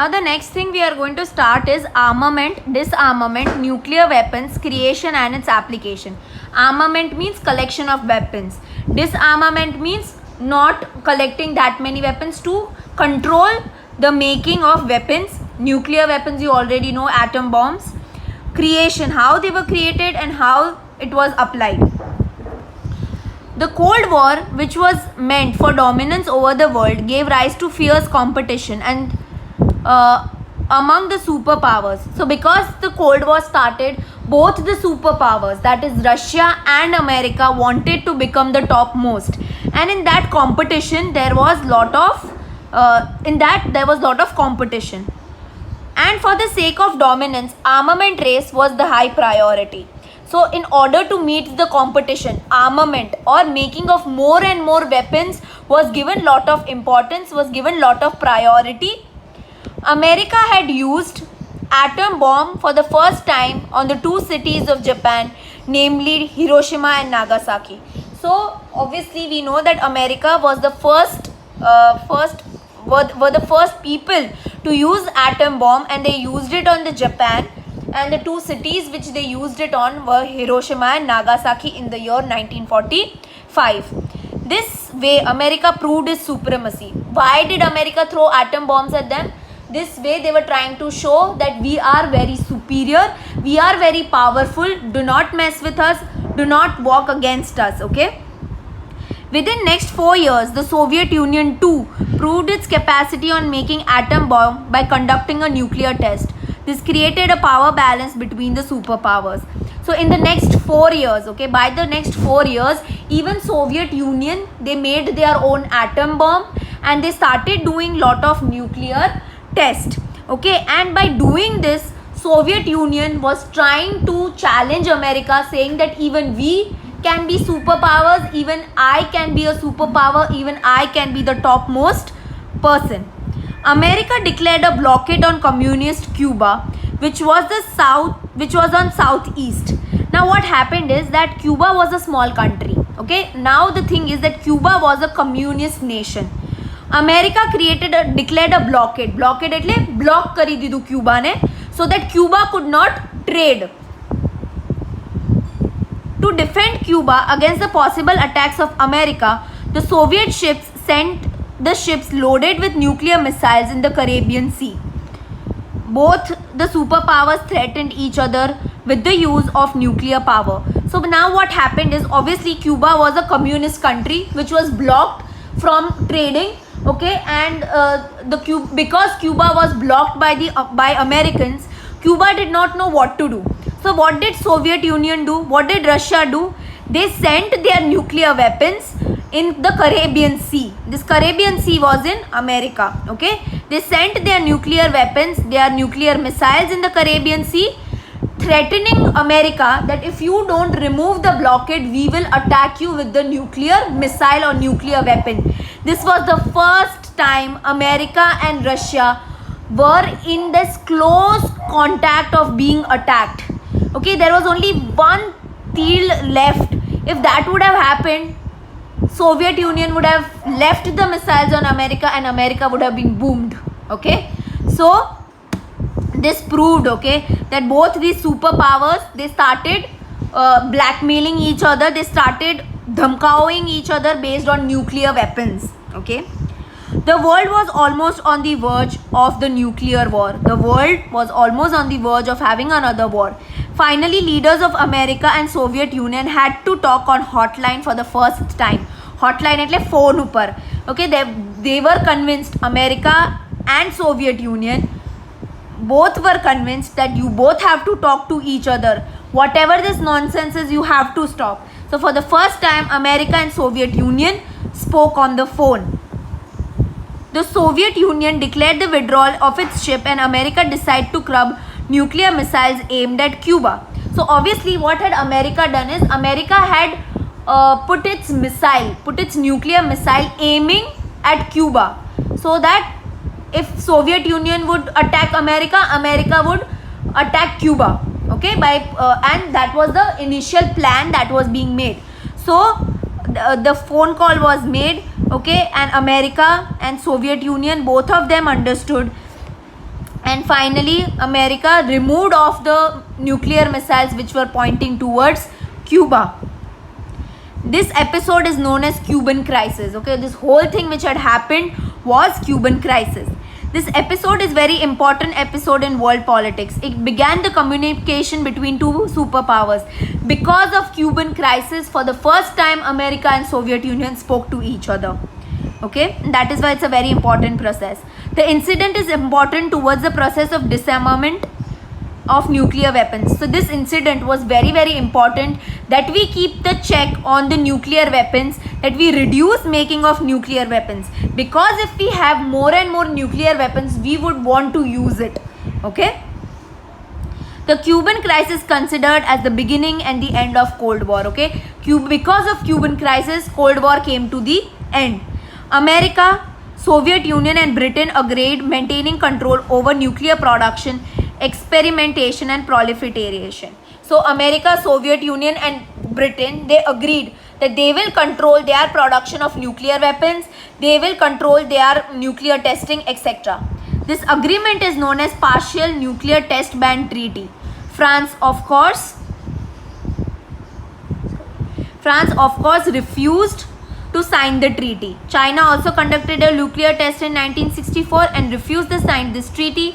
Now the next thing we are going to start is armament, disarmament, nuclear weapons, creation and its application. Armament means collection of weapons. Disarmament means not collecting that many weapons, to control the making of weapons. Nuclear weapons, you already know, atom bombs. Creation, how they were created and how it was applied. The Cold War, which was meant for dominance over the world, gave rise to fierce competition and among the superpowers. So because the Cold War started, both the superpowers, that is Russia and America, wanted to become the topmost, and in that competition there was lot of competition, and for the sake of dominance, armament race was the high priority. So in order to meet the competition, armament or making of more and more weapons was given lot of importance, was given lot of priority. America had used atom bomb for the first time on the two cities of Japan, namely Hiroshima and Nagasaki. So obviously we know that America was the first people to use atom bomb, and they used it on the Japan, and the two cities which they used it on were Hiroshima and Nagasaki in the year 1945. This way America proved its supremacy. Why did America throw atom bombs at them? This way they were trying to show that we are very superior, we are very powerful, do not mess with us, do not walk against us, okay? Within next 4 years, the Soviet Union too proved its capacity on making atom bomb by conducting a nuclear test. This created a power balance between the superpowers. So in the next 4 years, okay, by the next 4 years, even Soviet Union, they made their own atom bomb and they started doing lot of nuclear test, okay, and by doing this, Soviet Union was trying to challenge America, saying that even we can be superpowers, even I can be a superpower, even I can be the topmost person. America declared a blockade on communist Cuba, which was on southeast. Now what happened is that Cuba was a small country, okay. Now the thing is that Cuba was a communist nation. America declared a blockade એટલે block કરી દીધું Cuba ને, so that Cuba could not trade. To defend Cuba against the possible attacks of America, the Soviet ships sent the ships loaded with nuclear missiles in the Caribbean Sea. Both the superpowers threatened each other with the use of nuclear power. So now what happened is, obviously Cuba was a communist country which was blocked from trading, okay, and because Cuba was blocked by Americans, Cuba did not know what to do. So what did Soviet Union do? What did Russia do? They sent their nuclear weapons in the Caribbean Sea. This Caribbean Sea was in America, okay. They sent their nuclear weapons, their nuclear missiles in the Caribbean Sea, threatening America that if you don't remove the blockade, we will attack you with the nuclear missile or nuclear weapon. This was the first time America and Russia were in this close contact of being attacked, okay. There was only one field left. If that would have happened, Soviet Union would have left the missiles on America and America would have been boomed, okay. So this proved, okay, that both these superpowers, they started blackmailing each other, they started dhamkaoing each other based on nuclear weapons, okay. The world was almost on the verge of the nuclear war. The world was almost on the verge of having another war. Finally, leaders of America and Soviet Union had to talk on hotline for the first time. Hotline એટલે phone ઉપર, okay. They were convinced, America and Soviet Union both were convinced that you both have to talk to each other. Whatever this nonsense is, you have to stop. So for the first time, America and Soviet Union spoke on the phone. The Soviet Union declared the withdrawal of its ship and America decided to curb nuclear missiles aimed at Cuba. So obviously what had America done is, America had put its nuclear missile aiming at Cuba, so that if Soviet Union would attack America, America would attack Cuba, okay, and that was the initial plan that was being made. So the phone call was made, okay, and America and Soviet Union, both of them understood finally America removed off the nuclear missiles which were pointing towards Cuba. This episode is known as Cuban crisis. Okay, this whole thing which had happened was Cuban crisis. This episode is very important episode in world politics. It began the communication between two superpowers. Because of Cuban crisis, for the first time America and Soviet Union spoke to each other. Okay, that is why it's a very important process. The incident is important towards the process of disarmament of nuclear weapons. So this incident was very, very important, that we keep the check on the nuclear weapons, that we reduce making of nuclear weapons, because if we have more and more nuclear weapons, we would want to use it. Okay, the Cuban crisis considered as the beginning and the end of Cold War. Okay, because of Cuban crisis, Cold War came to the end. America, Soviet Union and Britain agreed maintaining control over nuclear production, experimentation and proliferation. So America, Soviet Union and Britain, they agreed that they will control their production of nuclear weapons, they will control their nuclear testing, etc. This agreement is known as Partial Nuclear Test Ban Treaty. France of course refused to sign the treaty. China also conducted a nuclear test in 1964 and refused to sign this treaty.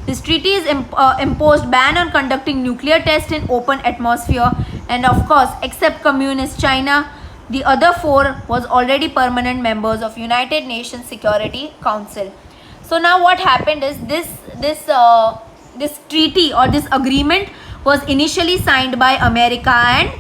This treaty is imposed ban on conducting nuclear tests in open atmosphere, and of course, except Communist China, the other four was already permanent members of United Nations Security Council. So now what happened is this treaty or this agreement was initially signed by America and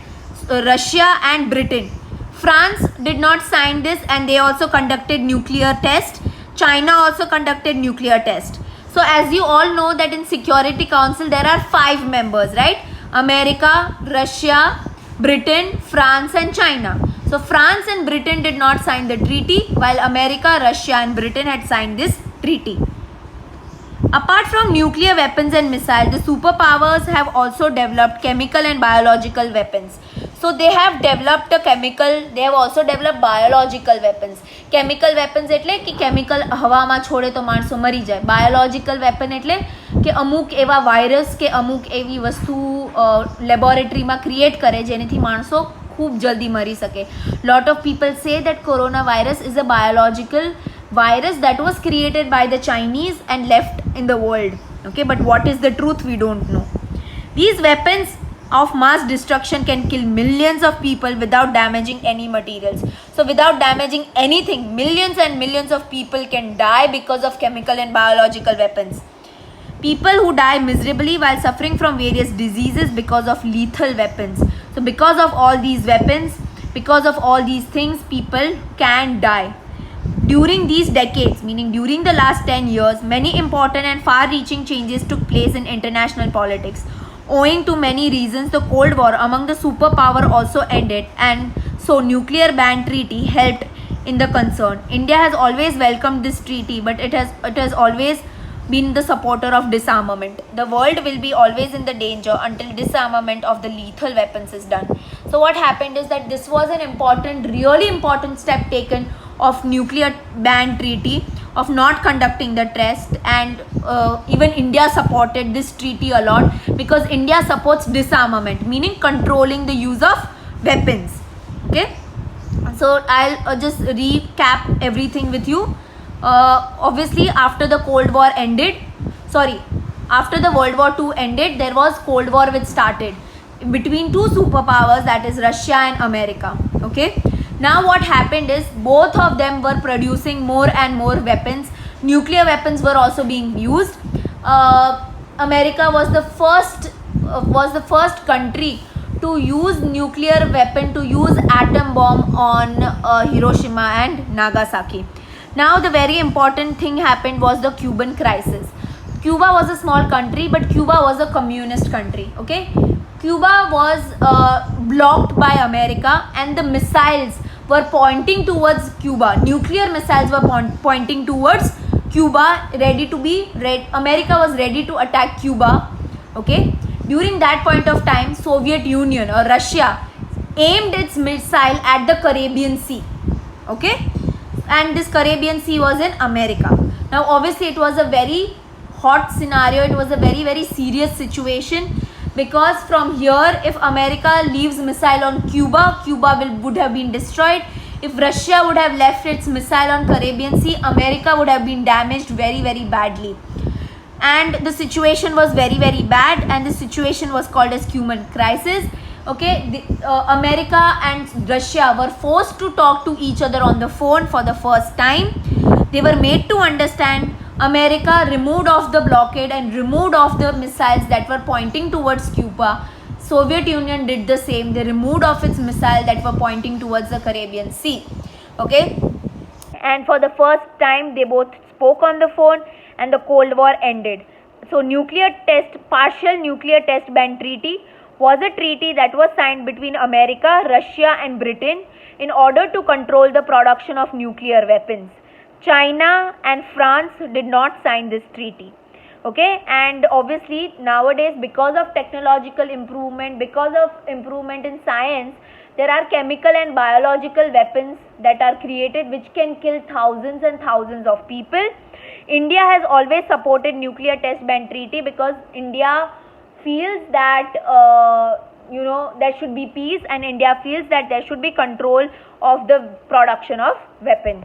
Russia and Britain. France did not sign this and they also conducted nuclear test. China also conducted nuclear test. So as you all know that in Security Council there are 5 members, right? America, Russia, Britain, France and China. So France and Britain did not sign the treaty, while America, Russia and Britain had signed this treaty. Apart from nuclear weapons and missiles, the superpowers have also developed chemical and biological weapons. So they have developed a chemical, they have also developed biological weapons. Chemical weapons એટલે કે chemical હવામાં છોડે તો માણસો મરી જાય. Biological weapon એટલે કે અમુક એવા વાયરસ કે અમુક એવી વસ્તુ લેબોરેટરીમાં ક્રિએટ કરે જેનાથી માણસો ખૂબ જલ્દી મરી શકે. Lot of people say that coronavirus is a biological virus that was created by the Chinese and left in the world. Okay, but what is the truth? We don't know. These weapons of mass destruction can kill millions of people without damaging any materials. So without damaging anything, millions and millions of people can die because of chemical and biological weapons. People who die miserably while suffering from various diseases because of lethal weapons. So because of all these weapons, because of all these things, people can die. During these decades, meaning during the last 10 years, many important and far-reaching changes took place in international politics. Owing to many reasons, the Cold War among the superpower also ended, and so nuclear ban treaty helped in the concern. India has always welcomed this treaty, but it has always been the supporter of disarmament. The world will be always in the danger until disarmament of the lethal weapons is done. So what happened is that this was an important, really important step taken of nuclear ban treaty, of not conducting the test, and even India supported this treaty a lot because India supports disarmament, meaning controlling the use of weapons. Okay, so I'll just recap everything with you. Obviously after the Cold War ended, after the World War II ended, there was Cold War which started between two superpowers, that is Russia and America. Okay, now what happened is both of them were producing more and more weapons. Nuclear weapons were also being used. America was the first country to use nuclear weapon, to use atom bomb on Hiroshima and Nagasaki. Now the very important thing happened was the Cuban crisis. Cuba was a small country, but Cuba was a communist country. Okay, Cuba was blocked by America, and the missiles were pointing towards Cuba. Nuclear missiles were pointing towards Cuba, America was ready to attack Cuba. Okay, during that point of time, Soviet Union or Russia aimed its missile at the Caribbean Sea. Okay, and this Caribbean Sea was in America. Now obviously it was a very hot scenario. It was a very, very serious situation, because from here, if America leaves missile on Cuba, Cuba would have been destroyed. If Russia would have left its missile on Caribbean Sea, America would have been damaged very, very badly. And the situation was very, very bad, and the situation was called as Cuban crisis. Okay, America and Russia were forced to talk to each other on the phone for the first time. They were made to understand. America removed off the blockade and removed off the missiles that were pointing towards Cuba. Soviet Union did the same. They removed off its missile that were pointing towards the Caribbean Sea. Okay, and for the first time they both spoke on the phone, and the Cold War ended. So partial nuclear test ban treaty was a treaty that was signed between America, Russia and Britain in order to control the production of nuclear weapons. China and France did not sign this treaty. Okay, and obviously nowadays, because of technological improvement, because of improvement in science, there are chemical and biological weapons that are created which can kill thousands and thousands of people. India has always supported nuclear test ban treaty because India feels that there should be peace, and India feels that there should be control of the production of weapons.